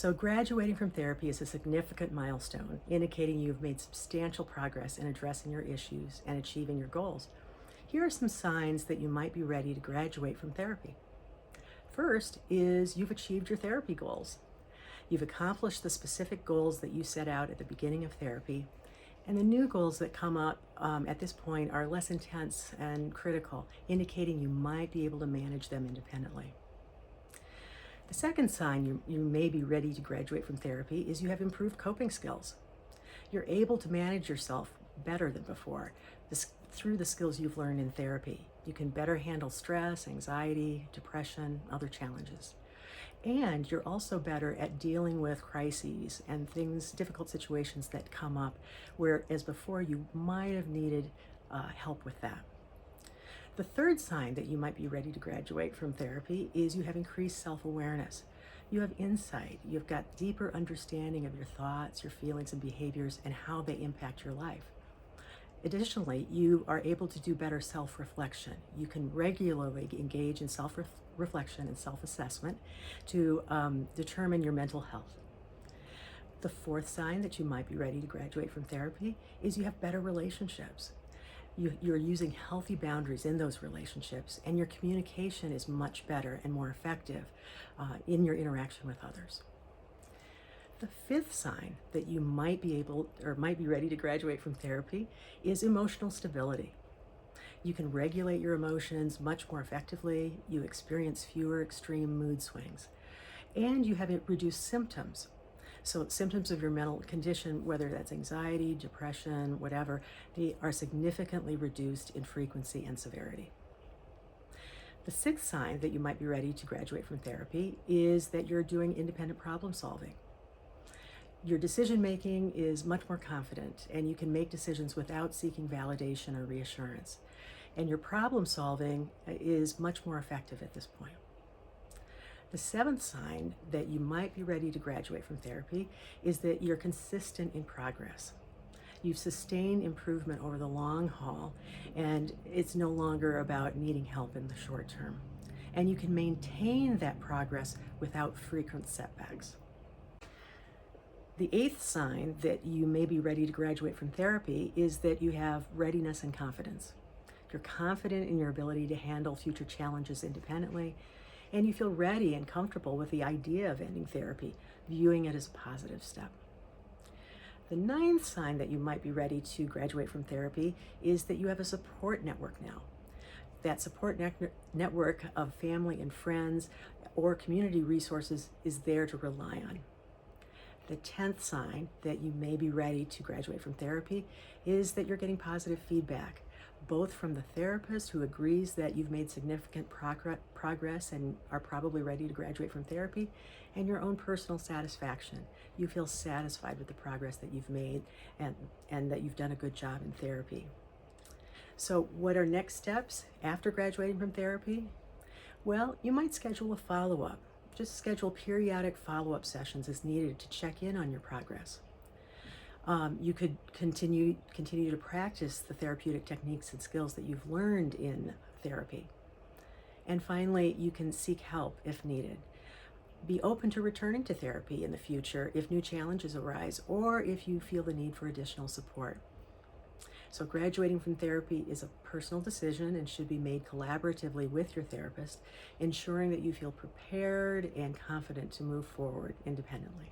So graduating from therapy is a significant milestone, indicating you've made substantial progress in addressing your issues and achieving your goals. Here are some signs that you might be ready to graduate from therapy. First is you've achieved your therapy goals. You've accomplished the specific goals that you set out at the beginning of therapy, and the new goals that come up at this point are less intense and critical, indicating you might be able to manage them independently. The second sign you may be ready to graduate from therapy is you have improved coping skills. You're able to manage yourself better than before through the skills you've learned in therapy. You can better handle stress, anxiety, depression, other challenges. And you're also better at dealing with crises and difficult situations that come up, whereas before you might have needed help with that. The third sign that you might be ready to graduate from therapy is you have increased self-awareness. You have insight. You've got deeper understanding of your thoughts, your feelings, and behaviors, and how they impact your life. Additionally, you are able to do better self-reflection. You can regularly engage in self-reflection and self-assessment to determine your mental health. The fourth sign that you might be ready to graduate from therapy is you have better relationships. You're using healthy boundaries in those relationships, and your communication is much better and more effective in your interaction with others. The fifth sign that you might be ready to graduate from therapy is emotional stability. You can regulate your emotions much more effectively, you experience fewer extreme mood swings, and you have reduced symptoms. So symptoms of your mental condition, whether that's anxiety, depression, whatever, they are significantly reduced in frequency and severity. The sixth sign that you might be ready to graduate from therapy is that you're doing independent problem solving. Your decision making is much more confident, and you can make decisions without seeking validation or reassurance. And your problem solving is much more effective at this point. The seventh sign that you might be ready to graduate from therapy is that you're consistent in progress. You've sustained improvement over the long haul, and it's no longer about needing help in the short term. And you can maintain that progress without frequent setbacks. The eighth sign that you may be ready to graduate from therapy is that you have readiness and confidence. You're confident in your ability to handle future challenges independently, and you feel ready and comfortable with the idea of ending therapy, viewing it as a positive step. The ninth sign that you might be ready to graduate from therapy is that you have a support network now. That support network of family and friends or community resources is there to rely on. The 10th sign that you may be ready to graduate from therapy is that you're getting positive feedback, both from the therapist who agrees that you've made significant progress and are probably ready to graduate from therapy, and your own personal satisfaction. You feel satisfied with the progress that you've made and that you've done a good job in therapy. So what are next steps after graduating from therapy? Well, you might schedule a follow-up. Just schedule periodic follow-up sessions as needed to check in on your progress. You could continue to practice the therapeutic techniques and skills that you've learned in therapy. And finally, you can seek help if needed. Be open to returning to therapy in the future if new challenges arise or if you feel the need for additional support. So graduating from therapy is a personal decision and should be made collaboratively with your therapist, ensuring that you feel prepared and confident to move forward independently.